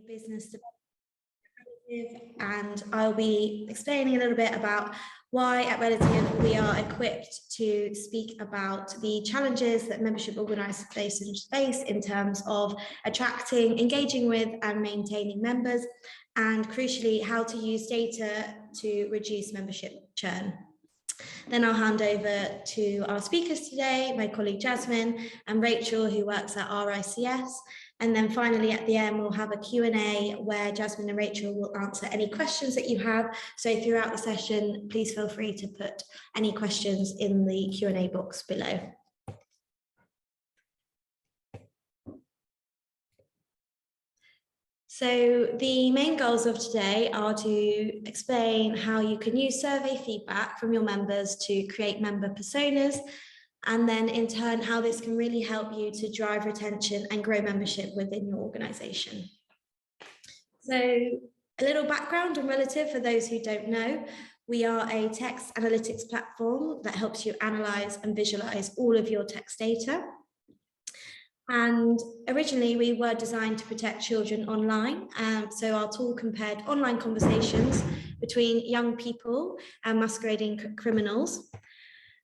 business development, and I'll be explaining a little bit about why at Relative we are equipped to speak about the challenges that membership organisations face in terms of attracting, engaging with and maintaining members, and crucially how to use data to reduce membership churn. Then I'll hand over to our speakers today, my colleague Jasmine and Rachel, who works at RICS. And then finally at the end, we'll have a Q&A where Jasmine and Rachel will answer any questions that you have. So throughout the session, please feel free to put any questions in the Q&A box below. So the main goals of today are to explain how you can use survey feedback from your members to create member personas, and then in turn, how this can really help you to drive retention and grow membership within your organisation. So a little background on Relative for those who don't know. We are a text analytics platform that helps you analyse and visualise all of your text data. And originally we were designed to protect children online. So our tool compared online conversations between young people and masquerading criminals.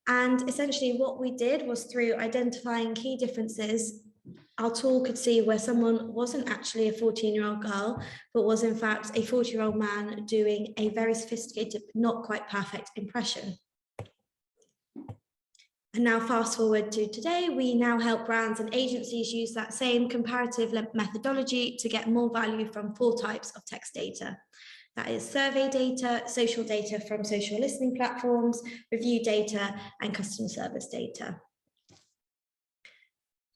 And essentially what we did was, through identifying key differences, our tool could see where someone wasn't actually a 14-year-old girl, but was in fact a 40-year-old man doing a very sophisticated, not quite perfect impression. And now fast forward to today, we now help brands and agencies use that same comparative methodology to get more value from 4 types of text data. That is survey data, social data from social listening platforms, review data, and customer service data.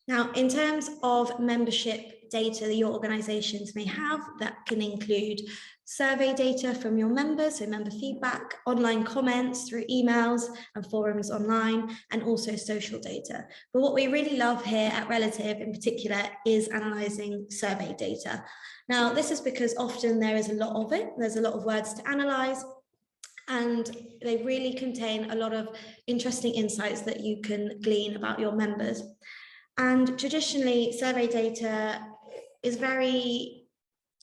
Now, in terms of membership data that your organizations may have, that can include survey data from your members, so member feedback, online comments through emails and forums online, and also social data. But what we really love here at Relative in particular is analysing survey data. Now, this is because often there is a lot of it, there's a lot of words to analyse, and they really contain a lot of interesting insights that you can glean about your members. And traditionally, survey data is very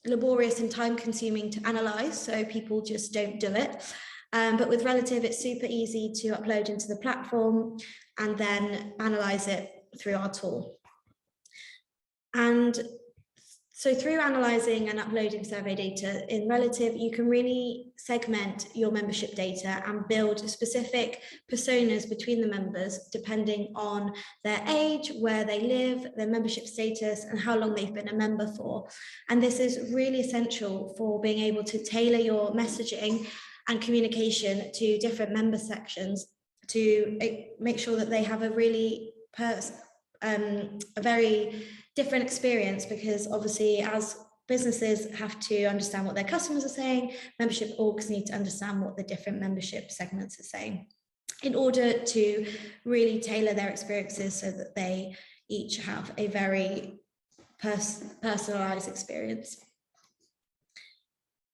laborious and time-consuming to analyse, so people just don't do it. But with Relative, it's super easy to upload into the platform and then analyse it through our tool. And so through analysing and uploading survey data in Relative, you can really segment your membership data and build specific personas between the members, depending on their age, where they live, their membership status, and how long they've been a member for. And this is really essential for being able to tailor your messaging and communication to different member sections to make sure that they have a really a very different experience, because obviously as businesses have to understand what their customers are saying, membership orgs need to understand what the different membership segments are saying in order to really tailor their experiences so that they each have a very personalized experience.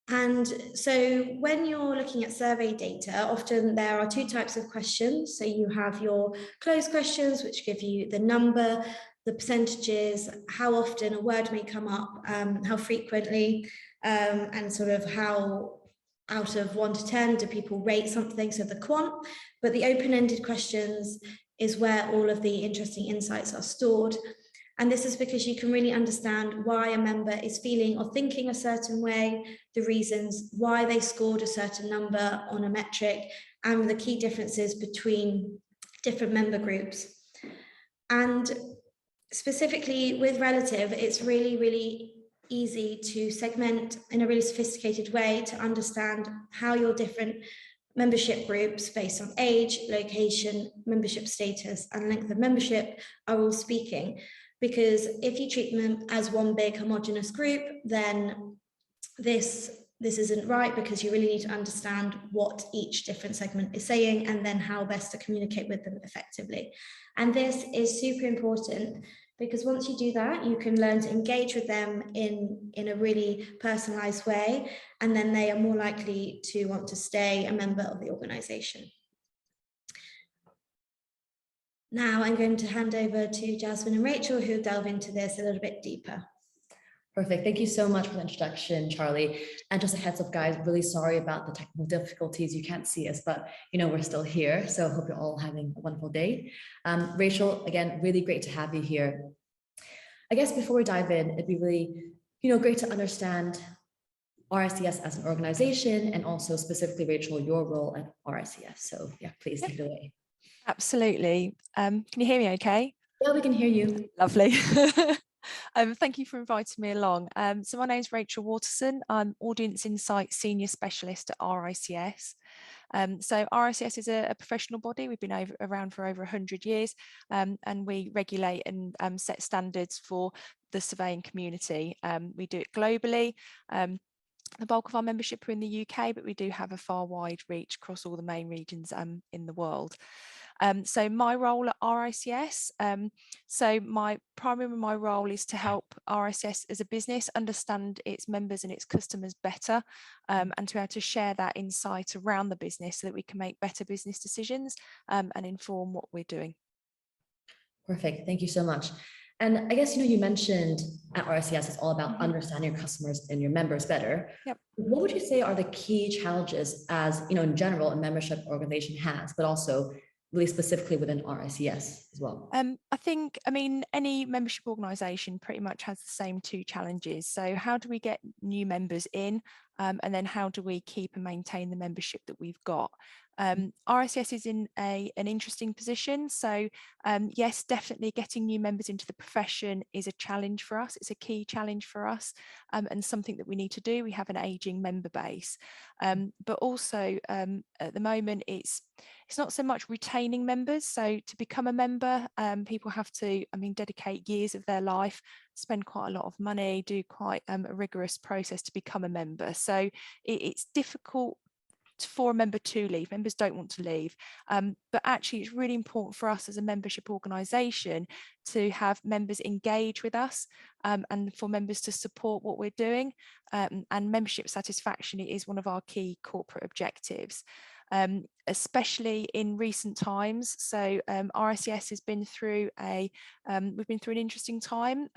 And so when you're looking at survey data, often there are 2 types of questions. So you have your closed questions, which give you the number, the percentages, how often a word may come up, how frequently, and sort of how out of 1 to 10 do people rate something, so the quant. But the open-ended questions is where all of the interesting insights are stored. And this is because you can really understand why a member is feeling or thinking a certain way, the reasons why they scored a certain number on a metric, and the key differences between different member groups. And specifically with Relative, it's really, really easy to segment in a really sophisticated way to understand how your different membership groups based on age, location, membership status, and length of membership are all speaking. Because if you treat them as one big homogenous group, then this isn't right, because you really need to understand what each different segment is saying and then how best to communicate with them effectively. And this is super important, because once you do that, you can learn to engage with them in a really personalized way, and then they are more likely to want to stay a member of the organization. Now I'm going to hand over to Jasmine and Rachel, who'll delve into this a little bit deeper. Perfect. Thank you so much for the introduction, Charlie. And just a heads up, guys, really sorry about the technical difficulties. You can't see us, but we're still here. So I hope you're all having a wonderful day. Rachel, again, really great to have you here. I guess before we dive in, it'd be really, great to understand RICS as an organization, and also specifically, Rachel, your role at RICS. So yeah, please take it away. Absolutely. Can you hear me okay? Yeah, we can hear you. Lovely. Thank you for inviting me along. So my name is Rachel Waterson. I'm Audience Insight Senior Specialist at RICS. So RICS is a professional body. We've been around for over 100 years, and we regulate and set standards for the surveying community. We do it globally. The bulk of our membership are in the UK, but we do have a far wide reach across all the main regions in the world. So my role at RICS, my role is to help RICS as a business understand its members and its customers better, and to be able to share that insight around the business so that we can make better business decisions and inform what we're doing. Perfect. Thank you so much. And I guess, you mentioned at RICS, it's all about understanding your customers and your members better. Yep. What would you say are the key challenges as, in general, a membership organization has, but also really specifically within RICS as well? I mean, any membership organisation pretty much has the same two challenges. So how do we get new members in? And then how do we keep and maintain the membership that we've got? RICS is in an interesting position. So yes, definitely getting new members into the profession is a challenge for us. It's a key challenge for us, and something that we need to do. We have an ageing member base, but also at the moment it's not so much retaining members. So to become a member, people have to, dedicate years of their life, spend quite a lot of money, do quite a rigorous process to become a member. So it's difficult for a member to leave. Members don't want to leave, but actually it's really important for us as a membership organisation to have members engage with us, and for members to support what we're doing, and membership satisfaction is one of our key corporate objectives. Especially in recent times. So RICS has been through we've been through an interesting time.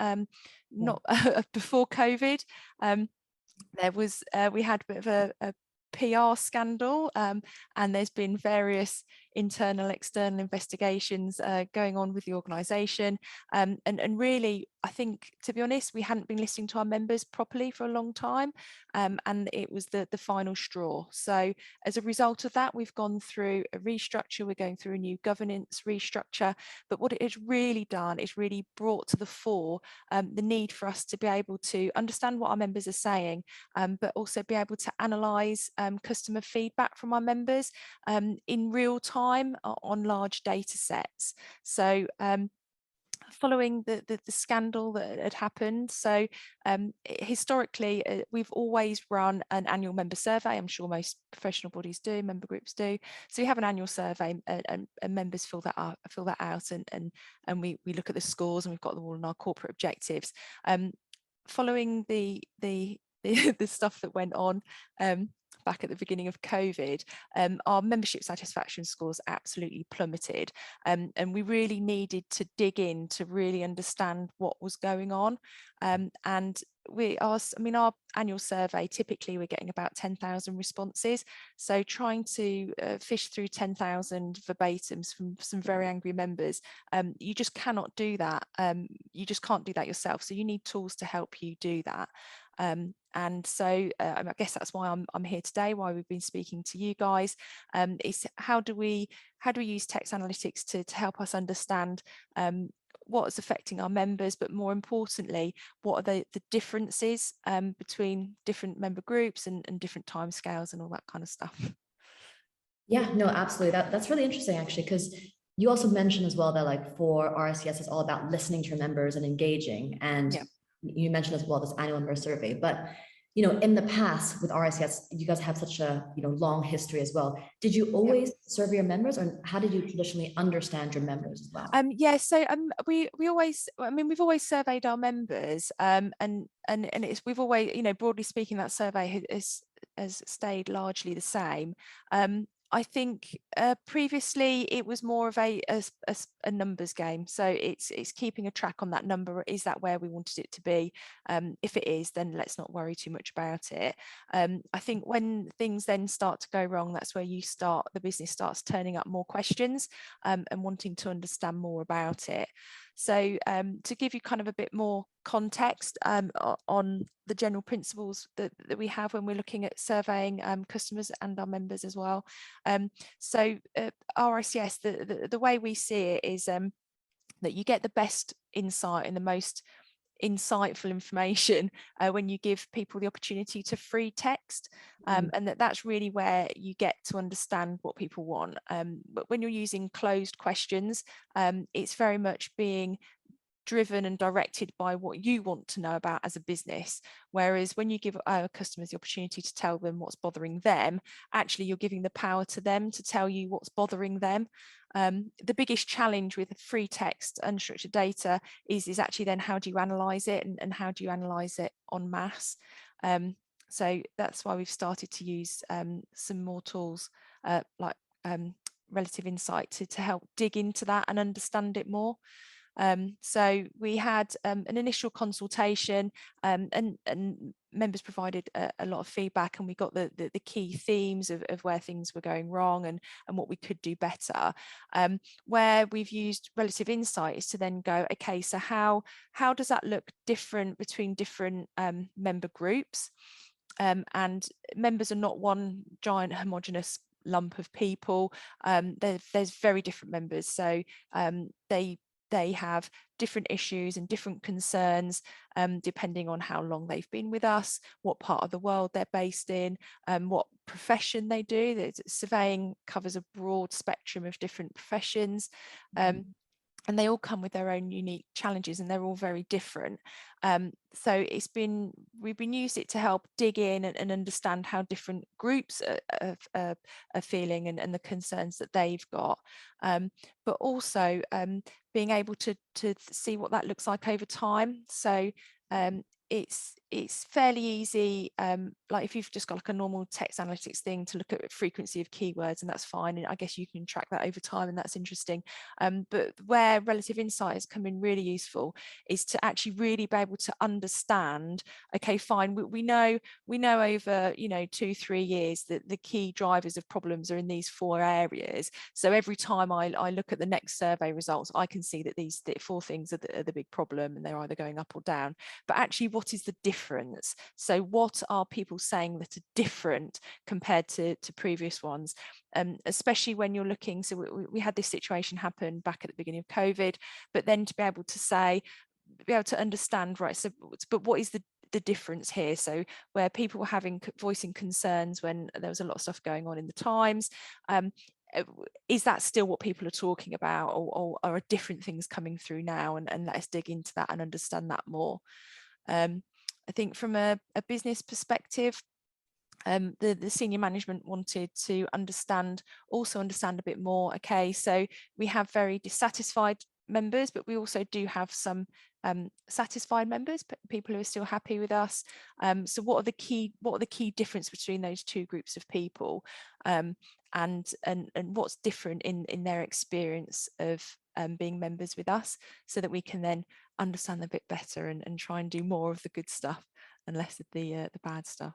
Not before COVID, we had a bit of a PR scandal, and there's been various internal, external investigations going on with the organisation, and really, I think, to be honest, we hadn't been listening to our members properly for a long time, and it was the final straw. So as a result of that, we've gone through a restructure. We're going through a new governance restructure, but what it has really done is really brought to the fore the need for us to be able to understand what our members are saying, but also be able to analyse customer feedback from our members in real time on large data sets. So following the scandal that had happened, so historically we've always run an annual member survey. I'm sure most professional bodies do, member groups do. So we have an annual survey, and members fill that out, and we look at the scores, and we've got them all in our corporate objectives. Following the stuff that went on back at the beginning of COVID, our membership satisfaction scores absolutely plummeted, and we really needed to dig in to really understand what was going on. And our annual survey, typically we're getting about 10,000 responses. So trying to fish through 10,000 verbatims from some very angry members, you just cannot do that. You just can't do that yourself. So you need tools to help you do that. And so I guess that's why I'm here today, why we've been speaking to you guys, is how do we use text analytics to help us understand what is affecting our members, but more importantly, what are the differences between different member groups and different timescales and all that kind of stuff. Yeah, no, absolutely. That's really interesting, actually, because you also mentioned as well that, like, for RICS, it's all about listening to your members and engaging. And you mentioned as well this annual member survey, but in the past with RICS, you guys have such a long history as well. Did you always survey your members, or how did you traditionally understand your members as well? So we always, we've always surveyed our members, and we've always, broadly speaking, that survey has stayed largely the same. I think previously it was more of a numbers game. So it's keeping a track on that number. Is that where we wanted it to be? If it is, then let's not worry too much about it. I think when things then start to go wrong, that's where the business starts turning up more questions and wanting to understand more about it. So to give you kind of a bit more context on the general principles that we have when we're looking at surveying customers and our members as well. So RICS, the way we see it is that you get the best insight and the most insightful information when you give people the opportunity to free text, and that's really where you get to understand what people want. But when you're using closed questions, it's very much being driven and directed by what you want to know about as a business. Whereas when you give our customers the opportunity to tell them what's bothering them, actually you're giving the power to them to tell you what's bothering them. The biggest challenge with free text, unstructured data is actually then how do you analyze it, and how do you analyze it en masse? So that's why we've started to use some more tools like relative insight to help dig into that and understand it more. So we had an initial consultation, and members provided a lot of feedback, and we got the key themes of where things were going wrong and what we could do better. Where we've used relative insight is to then go, okay, so how does that look different between different member groups? And members are not one giant homogenous lump of people. There's very different members, so they have different issues and different concerns depending on how long they've been with us, what part of the world they're based in, what profession they do. Surveying covers a broad spectrum of different professions. And they all come with their own unique challenges, and they're all very different. So we've been used it to help dig in and understand how different groups are feeling and the concerns that they've got, but also being able to see what that looks like over time. So it's fairly easy, like if you've just got like a normal text analytics thing to look at frequency of keywords, and that's fine, and I guess you can track that over time, and that's interesting. But where relative insight has come in really useful is to actually really be able to understand, okay, fine, we know over 2-3 years that the key drivers of problems are in these 4 areas. So every time I look at the next survey results, I can see that these 4 things are the big problem, and they're either going up or down. But actually, what is the difference? So what are people saying that are different compared to previous ones? Especially when you're looking, so we had this situation happen back at the beginning of COVID, but then to be able to understand, right, so but what is the difference here? So where people were voicing concerns when there was a lot of stuff going on in the times, is that still what people are talking about, or are different things coming through now? And let us dig into that and understand that more. I think from a business perspective, the senior management wanted to understand a bit more. Okay, so we have very dissatisfied members, but we also do have some satisfied members, people who are still happy with us. So what are the key difference between those 2 groups of people, and what's different in their experience of being members with us, so that we can then understand a bit better and try and do more of the good stuff and less of the bad stuff.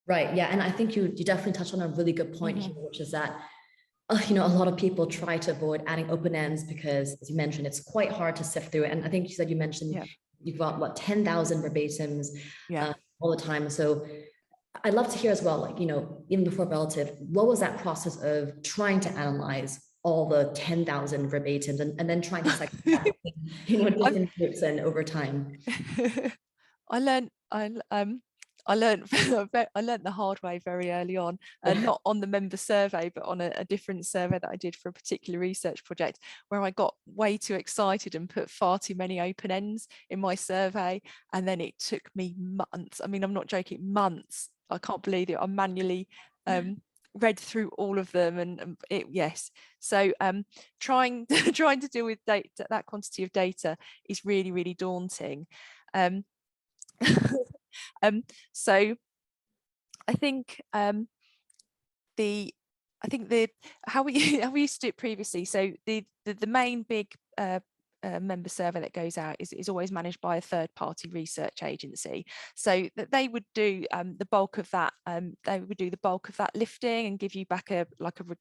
Right. Yeah. And I think you definitely touched on a really good point here, which is that, a lot of people try to avoid adding open ends because, as you mentioned, it's quite hard to sift through it. And I think you mentioned you've got 10,000 verbatims all the time. So I'd love to hear as well, like, even before relative, what was that process of trying to analyze all the 10,000 verbatims and then trying to segment different groups and over time? I learned the hard way very early on, not on the member survey, but on a different survey that I did for a particular research project, where I got way too excited and put far too many open ends in my survey. And then it took me months. I mean, I'm not joking, months. I can't believe it. I manually read through all of them, and so trying to deal with that quantity of data is really, really daunting. So I think the I think how we how we used to do it previously. So the main big member survey that goes out is always managed by a third-party research agency, so that they would do the bulk of that. They would do the bulk of that lifting and give you back a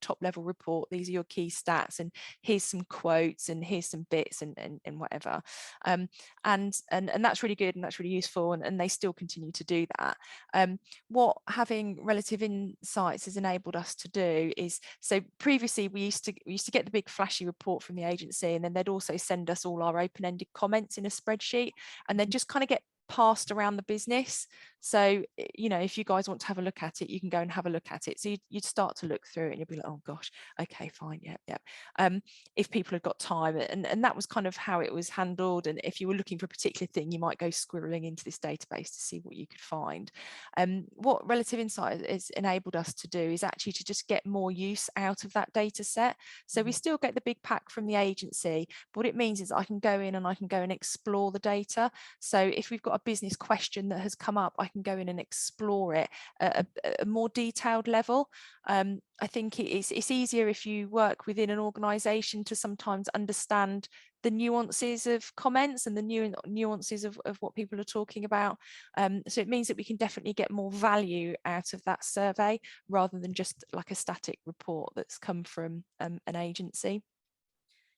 top-level report. These are your key stats, and here's some quotes, and here's some bits, and whatever. And that's really good, and that's really useful, and they still continue to do that. What having relative insights has enabled us to do is, so previously we used to get the big flashy report from the agency, and then they'd also send us all our open-ended comments in a spreadsheet, and they'd just kind of get passed around the business. So, you know, if you guys want to have a look at it, you can go and have a look at it. So you'd start to look through it and you'd be like, oh gosh, okay, fine, yeah. If people had got time, and that was kind of how it was handled. And if you were looking for a particular thing, you might go squirreling into this database to see what you could find. What Relative Insight has enabled us to do is actually to just get more use out of that data set. So we still get the big pack from the agency, but what it means is I can go in and I can go and explore the data. So if we've got a business question that has come up, I can go in and explore it at a more detailed level. I think it's easier if you work within an organisation to sometimes understand the nuances of comments and the nuances of what people are talking about. So it means that we can definitely get more value out of that survey rather than just like a static report that's come from an agency.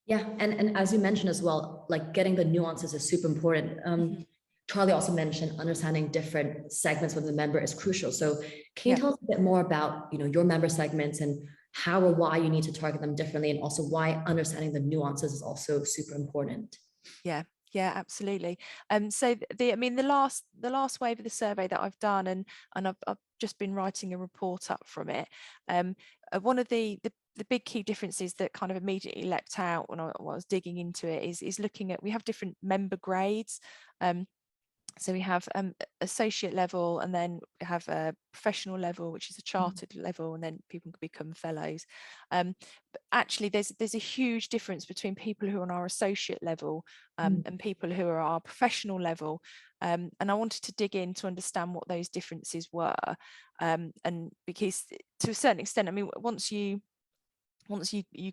Yeah, and as you mentioned as well, like getting the nuances is super important. Charlie also mentioned understanding different segments within the member is crucial. So can you tell us a bit more about, you know, your member segments and how or why you need to target them differently, and also why understanding the nuances is also super important? Yeah, absolutely. So the last wave of the survey that I've done, and I've just been writing a report up from it. One of the big key differences that kind of immediately leapt out when I was digging into it is looking at, we have different member grades. So we have associate level, and then we have a professional level, which is a chartered level, and then people can become fellows. But actually, there's a huge difference between people who are on our associate level and people who are our professional level. And I wanted to dig in to understand what those differences were. And because to a certain extent, I mean, once you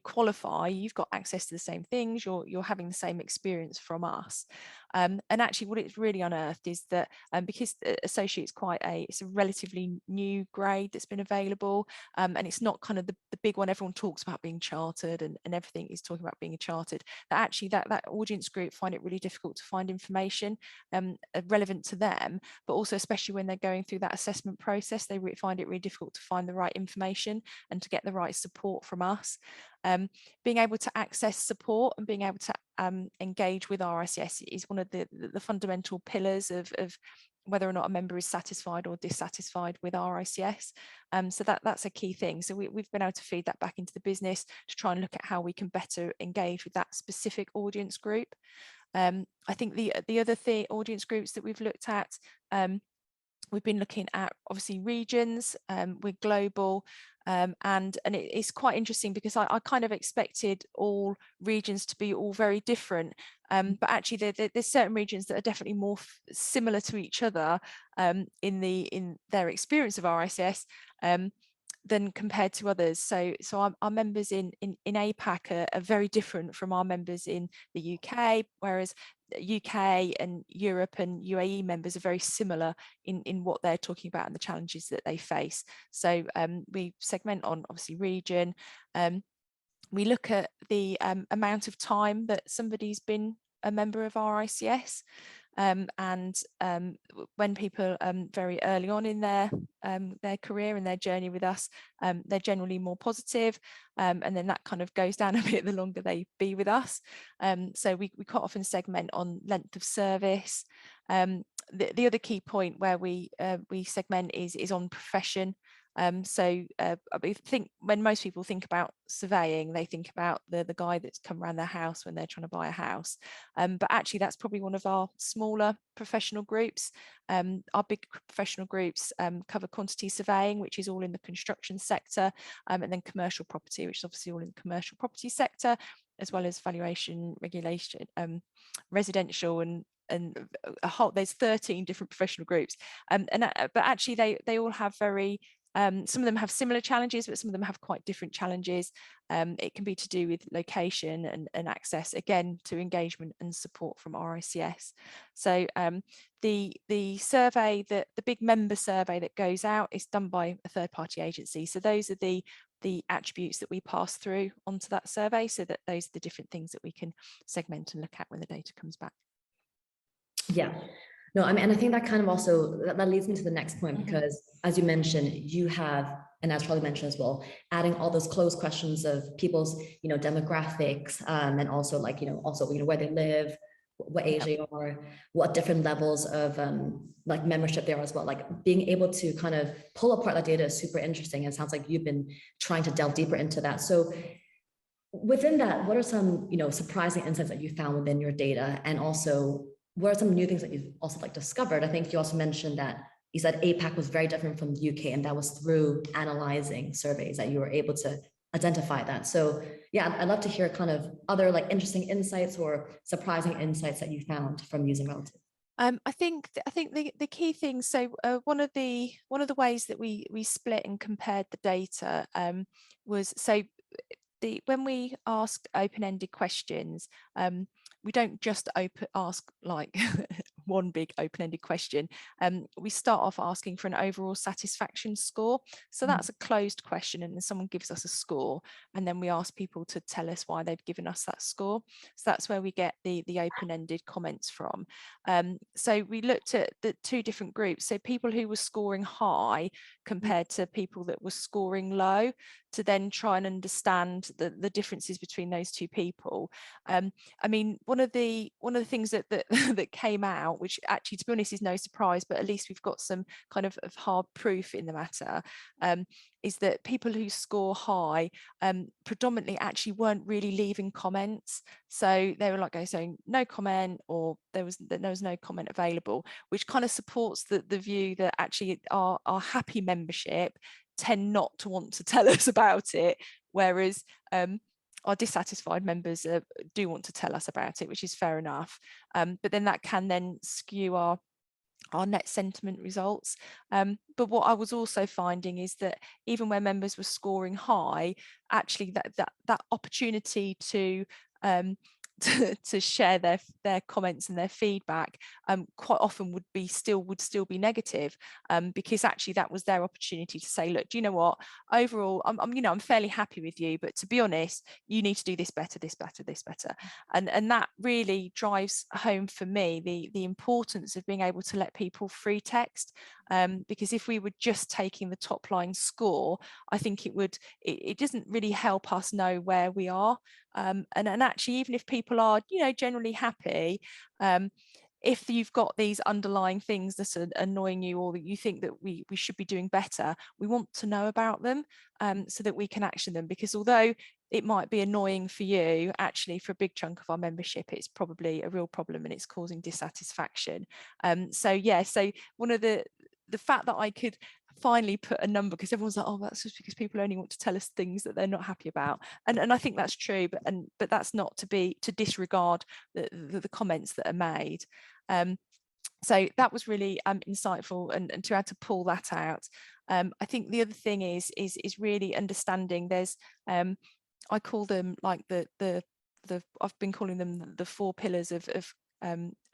qualify, you've got access to the same things, you're having the same experience from us. And actually what it's really unearthed is that because associate's it's a relatively new grade that's been available, and it's not kind of the big one everyone talks about being chartered, and everything is talking about being a chartered, that actually that audience group find it really difficult to find information relevant to them, but also especially when they're going through that assessment process, they find it really difficult to find the right information and to get the right support from us. Being able to access support and being able to engage with RICS is one of the fundamental pillars of whether or not a member is satisfied or dissatisfied with RICS. So that's a key thing. So we've been able to feed that back into the business to try and look at how we can better engage with that specific audience group. I think the other audience groups that we've looked at, we've been looking at obviously regions. We're global, and it's quite interesting because I kind of expected all regions to be all very different, but actually there's certain regions that are definitely more similar to each other in their experience of RICS than compared to others. So our members in APAC are very different from our members in the UK, whereas UK and Europe and UAE members are very similar in what they're talking about and the challenges that they face. So we segment on obviously region. We look at the amount of time that somebody's been a member of RICS. And when people very early on in their career and their journey with us, they're generally more positive, and then that kind of goes down a bit the longer they be with us. So we quite often segment on length of service. The other key point where we segment is on profession. So I think when most people think about surveying, they think about the guy that's come around their house when they're trying to buy a house. But actually that's probably one of our smaller professional groups. Our big professional groups cover quantity surveying, which is all in the construction sector, and then commercial property, which is obviously all in the commercial property sector, as well as valuation, regulation, residential, and there's 13 different professional groups, but actually they all have very Some of them have similar challenges, but some of them have quite different challenges. It can be to do with location and access, again, to engagement and support from RICS. So the survey, the big member survey that goes out is done by a third-party agency. So those are the attributes that we pass through onto that survey, so that those are the different things that we can segment and look at when the data comes back. Yeah. No, I mean, and I think that kind of also, that leads me to the next point, because as you mentioned, you have, and as Charlie mentioned as well, adding all those closed questions of people's, demographics, and also like, where they live, what age they are, what different levels of like membership there are as well. Like being able to kind of pull apart that data is super interesting. It sounds like you've been trying to delve deeper into that. So within that, what are some, surprising insights that you found within your data? And also, what are some new things that you've also like discovered? I think you also mentioned that you said APAC was very different from the UK, and that was through analyzing surveys that you were able to identify that. So yeah, I'd love to hear kind of other like interesting insights or surprising insights that you found from using relative. I think the key thing. So one of the ways that we split and compared the data was, so when we asked open-ended questions, we don't just ask like one big open-ended question. We start off asking for an overall satisfaction score. So that's a closed question, and then someone gives us a score, and then we ask people to tell us why they've given us that score. So that's where we get the open-ended comments from. So we looked at the two different groups. So people who were scoring high compared to people that were scoring low, to then try and understand the differences between those two people. I mean, one of the things that that came out, which actually, to be honest, is no surprise, but at least we've got some kind of hard proof in the matter, is that people who score high predominantly actually weren't really leaving comments. So they were like saying no comment, or there was no comment available, which kind of supports the view that actually our happy membership tend not to want to tell us about it, whereas our dissatisfied members do want to tell us about it, which is fair enough. But then that can then skew our net sentiment results. But what I was also finding is that even where members were scoring high, actually that opportunity to share their comments and their feedback quite often would still be negative, because actually that was their opportunity to say, look, do you know what, overall I'm fairly happy with you, but to be honest, you need to do this better, and that really drives home for me the importance of being able to let people free text, because if we were just taking the top line score, I think it doesn't really help us know where we are. And actually, even if people are, generally happy, if you've got these underlying things that are annoying you, or that you think that we should be doing better, we want to know about them, so that we can action them. Because although it might be annoying for you, actually for a big chunk of our membership, it's probably a real problem and it's causing dissatisfaction. So one of the fact that I could finally put a number, because everyone's like, oh, that's just because people only want to tell us things that they're not happy about, and I think that's true, but that's not to disregard the comments that are made. So that was really insightful, and to have to pull that out. I think the other thing is really understanding there's I call them like the I've been calling them the 4 pillars of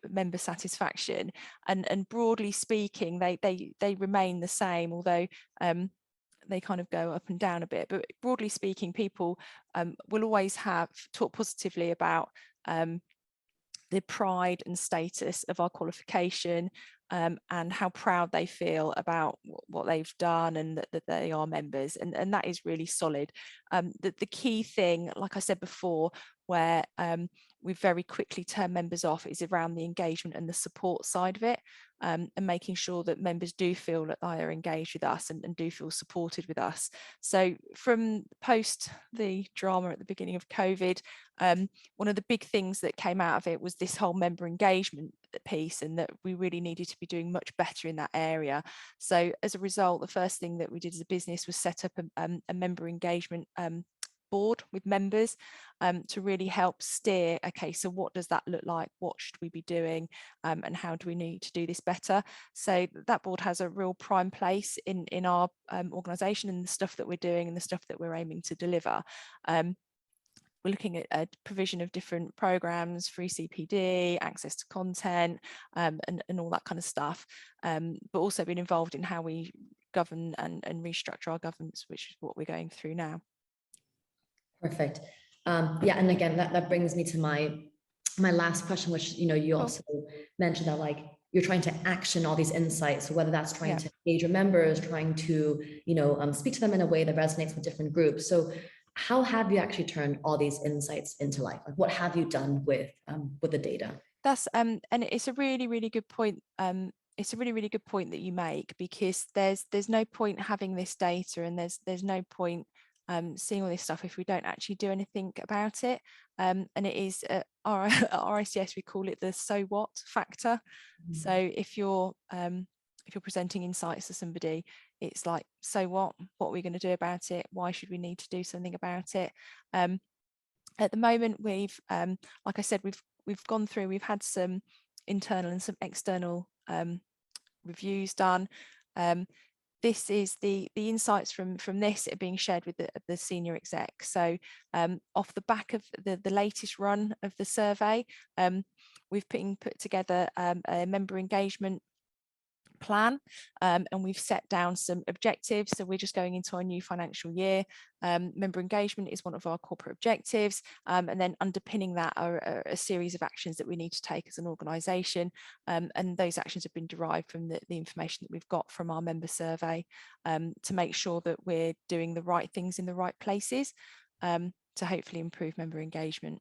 member satisfaction, and broadly speaking they remain the same, although they kind of go up and down a bit. But broadly speaking, people will always talk positively about the pride and status of our qualification, and how proud they feel about what they've done, and that they are members, and that is really solid. The key thing, like I said before, where we very quickly turn members off, is around the engagement and the support side of it, and making sure that members do feel that they are engaged with us and do feel supported with us. So from post the drama at the beginning of COVID, one of the big things that came out of it was this whole member engagement piece, and that we really needed to be doing much better in that area. So as a result, the first thing that we did as a business was set up a member engagement board with members to really help steer, okay, so what does that look like? What should we be doing? And how do we need to do this better? So that board has a real prime place in our organisation and the stuff that we're doing and the stuff that we're aiming to deliver. We're looking at a provision of different programs, free CPD, access to content, and all that kind of stuff, but also been involved in how we govern and restructure our governance, which is what we're going through now. Perfect. Yeah, and again, that brings me to my last question, which, you know, you Cool. also mentioned that, like, you're trying to action all these insights, so whether that's trying to engage your members, trying to, you know, speak to them in a way that resonates with different groups. So how have you actually turned all these insights into life? Like, what have you done with the data? That's and it's a really, really good point. It's a really, really good point that you make, because there's no point having this data, and there's no point seeing all this stuff if we don't actually do anything about it. And it is at RICS, we call it the so what factor. So if you're presenting insights to somebody, it's like, so what are we going to do about it? Why should we need to do something about it? At the moment, we've like I said, we've gone through, we've had some internal and some external reviews done. This is the insights from this are being shared with the senior exec. So off the back of the latest run of the survey, we've put together a member engagement plan, and we've set down some objectives. So we're just going into our new financial year. Member engagement is one of our corporate objectives, and then underpinning that are a series of actions that we need to take as an organisation, and those actions have been derived from the information that we've got from our member survey, to make sure that we're doing the right things in the right places, to hopefully improve member engagement.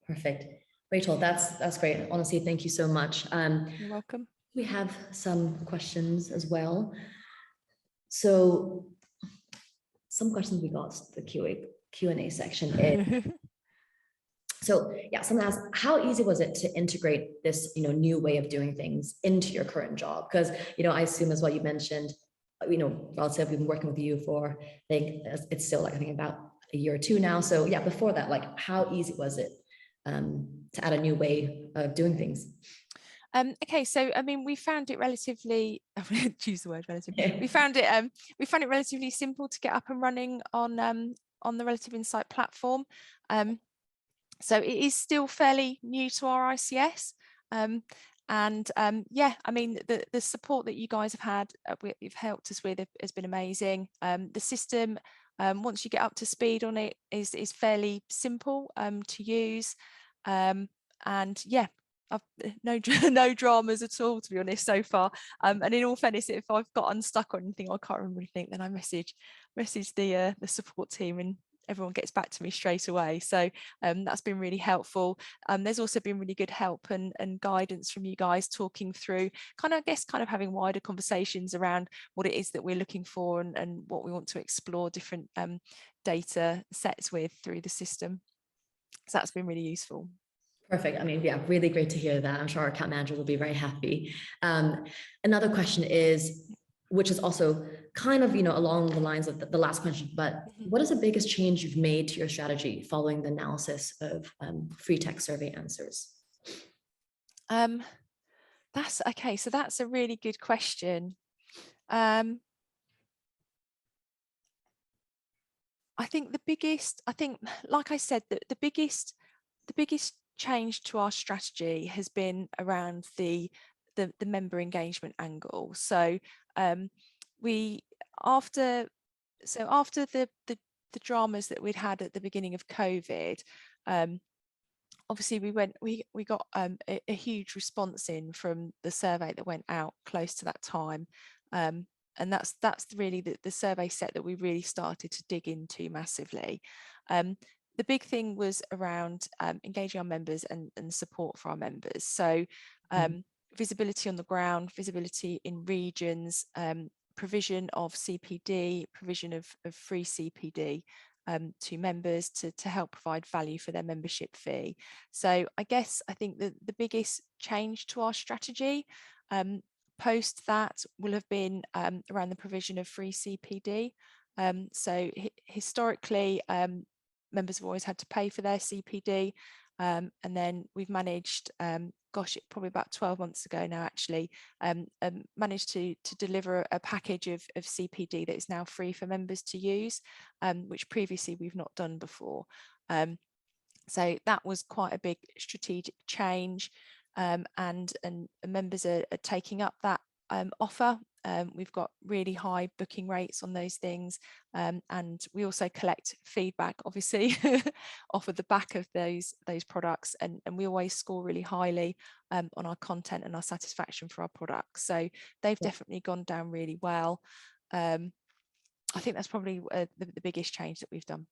Perfect. Rachel, that's great. Honestly, thank you so much. You're welcome. We have some questions as well. So some questions we got the Q&A section is, so yeah, someone asked, how easy was it to integrate this, you know, new way of doing things into your current job? Because, you know, I assume as well, you mentioned, you know, relative, we've been working with you for, I think it's still like, I think about a year or two now. So yeah, before that, like, how easy was it to add a new way of doing things? Okay, so I mean, we found it relatively, I'm going to choose the word relative. We found it relatively simple to get up and running on the Relative Insight platform. So it is still fairly new to our ICS. Yeah, I mean, the support that you guys have had, you've helped us with, has been amazing. The system, once you get up to speed on it, is fairly simple to use. And yeah, no dramas at all, to be honest, so far. And in all fairness, if I've got unstuck or anything, I can't remember anything, then I message the support team, and everyone gets back to me straight away. So that's been really helpful. There's also been really good help and guidance from you guys, talking through kind of having wider conversations around what it is that we're looking for, and what we want to explore different data sets with through the system. So that's been really useful. Perfect. I mean, yeah, really great to hear that. I'm sure our account manager will be very happy. Another question is, which is also kind of, you know, along the lines of the last question, but what is the biggest change you've made to your strategy following the analysis of free text survey answers? That's okay. So that's a really good question. I think like I said, the biggest change to our strategy has been around the member engagement angle. So after the dramas that we'd had at the beginning of COVID, obviously we got a huge response in from the survey that went out close to that time, and that's really the survey set that we really started to dig into massively. The big thing was around engaging our members and support for our members. So visibility on the ground, visibility in regions, provision of CPD, provision of free CPD to members to help provide value for their membership fee. So I think the biggest change to our strategy post that will have been around the provision of free CPD. So historically, members have always had to pay for their CPD, and then we've managed, gosh, probably about 12 months ago now, actually, managed to deliver a package of CPD that is now free for members to use, which previously we've not done before. So that was quite a big strategic change, and members are taking up that offer. We've got really high booking rates on those things, and we also collect feedback, obviously, off of the back of those products, and we always score really highly on our content and our satisfaction for our products. So they've definitely gone down really well. I think that's probably the biggest change that we've done.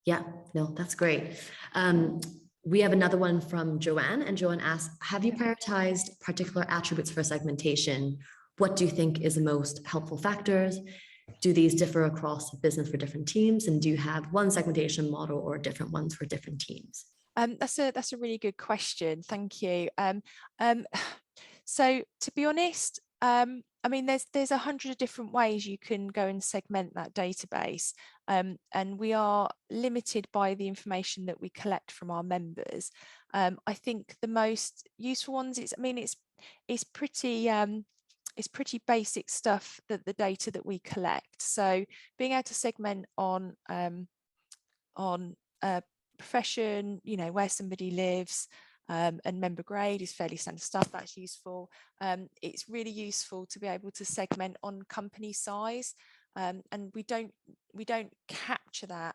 Yeah, no, that's great. We have another one from Joanne, and Joanne asks, have you prioritized particular attributes for segmentation? What do you think is the most helpful factors? Do these differ across the business for different teams? And do you have one segmentation model or different ones for different teams? That's a really good question. Thank you. So to be honest, I mean, there's 100 different ways you can go and segment that database, and we are limited by the information that we collect from our members. I think the most useful ones is, I mean, it's pretty basic stuff, that the data that we collect. So being able to segment on profession, you know, where somebody lives, and member grade is fairly standard stuff. That's useful. It's really useful to be able to segment on company size, and we don't capture that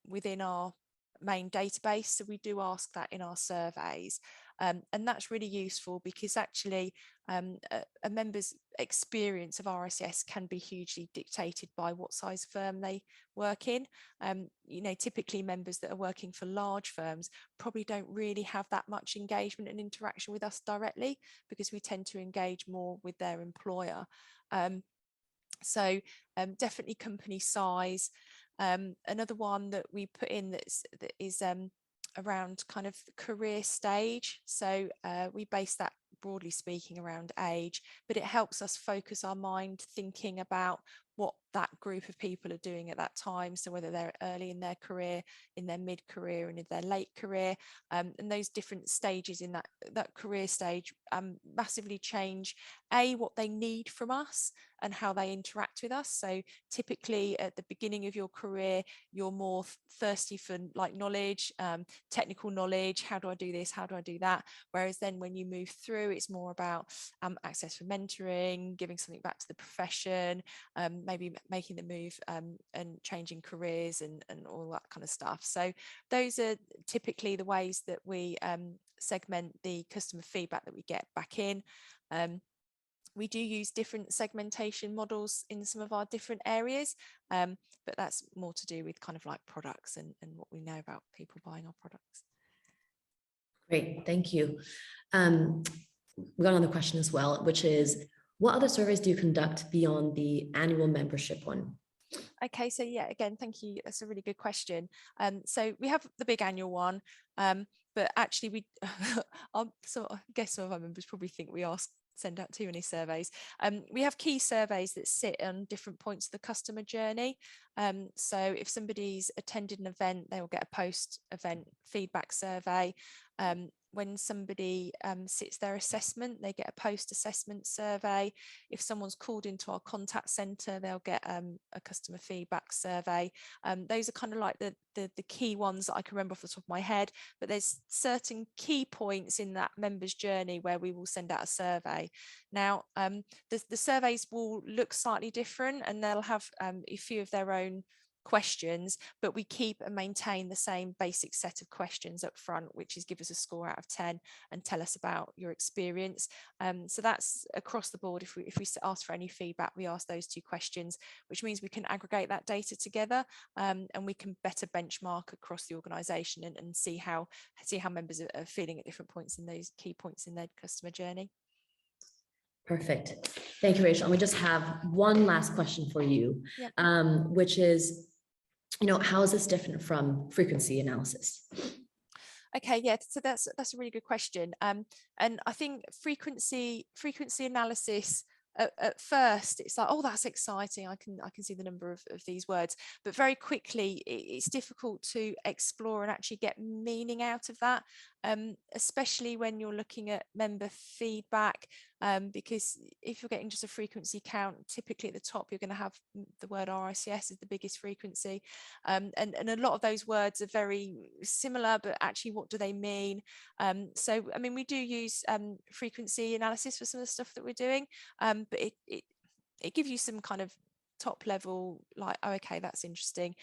within our main database, so we do ask that in our surveys, and that's really useful because actually a member's experience of RSS can be hugely dictated by what size firm they work in. You know, typically members that are working for large firms probably don't really have that much engagement and interaction with us directly, because we tend to engage more with their employer. So definitely company size. Another one that we put in that is around kind of career stage. So we base that, broadly speaking, around age, but it helps us focus our mind thinking about what that group of people are doing at that time. So whether they're early in their career, in their mid-career, and in their late career, and those different stages in that career stage massively change what they need from us and how they interact with us. So typically at the beginning of your career, you're more thirsty for like knowledge, technical knowledge. How do I do this? How do I do that? Whereas then when you move through, it's more about access for mentoring, giving something back to the profession, maybe making the move and changing careers and all that kind of stuff. So those are typically the ways that we segment the customer feedback that we get back in. We do use different segmentation models in some of our different areas, but that's more to do with kind of like products and what we know about people buying our products. Great, thank you. We got another question as well, which is, what other surveys do you conduct beyond the annual membership one? Okay, so yeah, again, thank you. That's a really good question. So we have the big annual one, but actually we, so I guess some of our members probably think we send out too many surveys. We have key surveys that sit on different points of the customer journey. So if somebody's attended an event, they will get a post-event feedback survey. When somebody sits their assessment, they get a post-assessment survey. If someone's called into our contact centre, they'll get a customer feedback survey. Those are kind of like the key ones that I can remember off the top of my head, but there's certain key points in that member's journey where we will send out a survey. Now, the surveys will look slightly different, and they'll have a few of their own questions, but we keep and maintain the same basic set of questions up front, which is give us a score out of 10 and tell us about your experience. So that's across the board. If we ask for any feedback, we ask those two questions, which means we can aggregate that data together, and we can better benchmark across the organisation and see how members are feeling at different points in those key points in their customer journey. Perfect. Thank you, Rachel. And we just have one last question for you, which is, how is this different from frequency analysis? Okay, yeah, so that's a really good question. And I think frequency analysis at first it's like, oh, that's exciting, I can see the number of these words, but very quickly it's difficult to explore and actually get meaning out of that, especially when you're looking at member feedback, because if you're getting just a frequency count, typically at the top you're going to have the word RICS is the biggest frequency, and a lot of those words are very similar, but actually what do they mean? So I mean, we do use frequency analysis for some of the stuff that we're doing, but it gives you some kind of top level, like, oh, okay, that's interesting,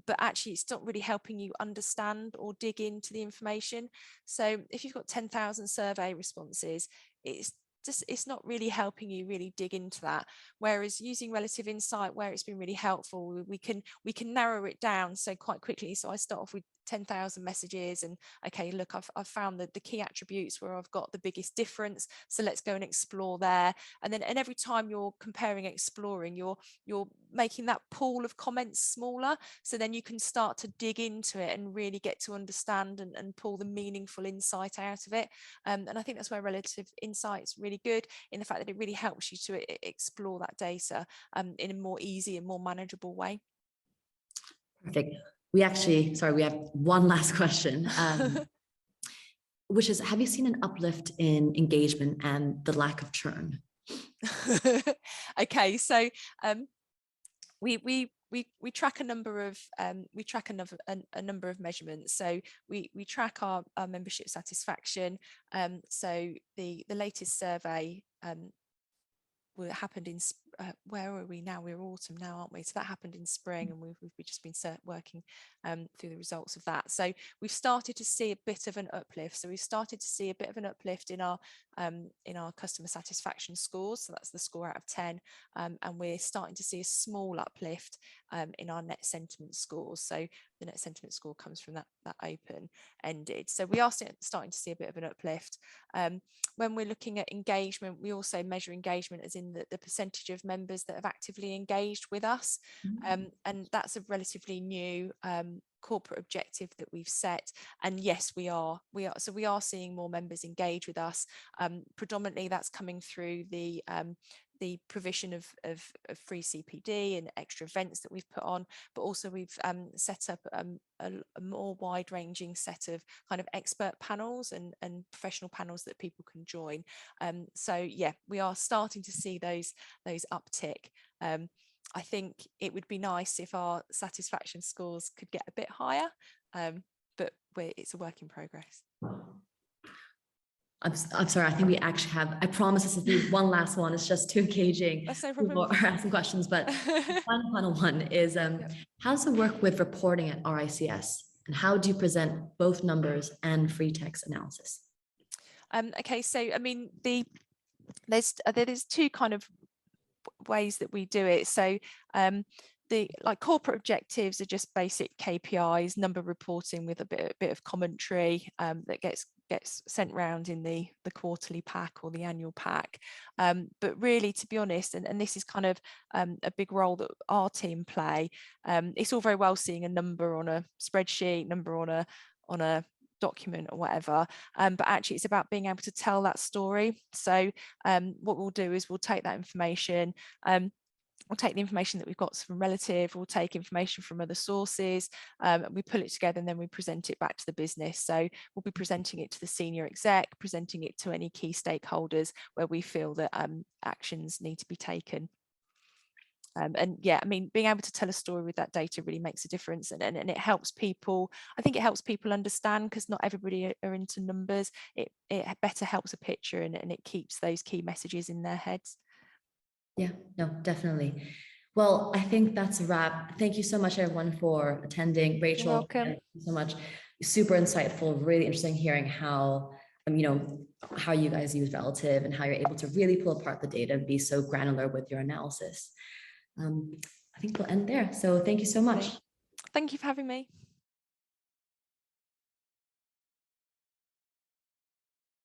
but actually it's not really helping you understand or dig into the information. So if you've got 10,000 survey responses, it's not really helping you really dig into that. Whereas using relative insight, where it's been really helpful, we can narrow it down so quite quickly. So I start off with 10,000 messages and okay, look, I've found the key attributes where I've got the biggest difference, so let's go and explore there. And every time you're comparing, exploring, you're making that pool of comments smaller, so then you can start to dig into it and really get to understand and pull the meaningful insight out of it. And I think that's where relative insight is really good, in the fact that it really helps you to explore that data in a more easy and more manageable way. Perfect. We have one last question, which is, have you seen an uplift in engagement and the lack of churn? Okay, so we track a number of a number of measurements. So we track our membership satisfaction. So the latest survey happened in where are we now? We're autumn now, aren't we? So that happened in spring, and we've just been working through the results of that. So we've started to see a bit of an uplift. So we've started to see a bit of an uplift in our customer satisfaction scores. So that's the score out of 10, and we're starting to see a small uplift in our net sentiment scores. So the net sentiment score comes from that open-ended. So we are starting to see a bit of an uplift. When we're looking at engagement, we also measure engagement as in the percentage of members that have actively engaged with us, and that's a relatively new corporate objective that we've set. And yes, we are seeing more members engage with us. Predominantly that's coming through the provision of free CPD and extra events that we've put on, but also we've set up a more wide-ranging set of kind of expert panels and professional panels that people can join. So yeah, we are starting to see those uptick. I think it would be nice if our satisfaction scores could get a bit higher, but it's a work in progress. I'm sorry, I think we actually have, I promise this will be one last one. It's just too engaging. That's no problem. People are asking questions, but the final one is, how does it work with reporting at RICS? And how do you present both numbers and free text analysis? Okay, so I mean, there's two kind of ways that we do it. So the corporate objectives are just basic KPIs, number reporting with a bit of commentary that gets sent round in the quarterly pack or the annual pack. But really, to be honest, and this is kind of a big role that our team play. It's all very well seeing a number on a spreadsheet, number on a document or whatever, but actually it's about being able to tell that story. So what we'll do is we'll take that information, we'll take the information that we've got from relative, we'll take information from other sources, we pull it together, and then we present it back to the business. So we'll be presenting it to the senior exec, presenting it to any key stakeholders where we feel that actions need to be taken. And yeah, I mean, being able to tell a story with that data really makes a difference, and it helps people. I think it helps people understand, because not everybody are into numbers. It better helps a picture, and it keeps those key messages in their heads. Yeah, no, definitely. Well, I think that's a wrap. Thank you so much, everyone, for attending. Rachel, you're welcome. Thank you so much. Super insightful, really interesting hearing how, how you guys use relative and how you're able to really pull apart the data and be so granular with your analysis. I think we'll end there. So thank you so much. Thank you for having me.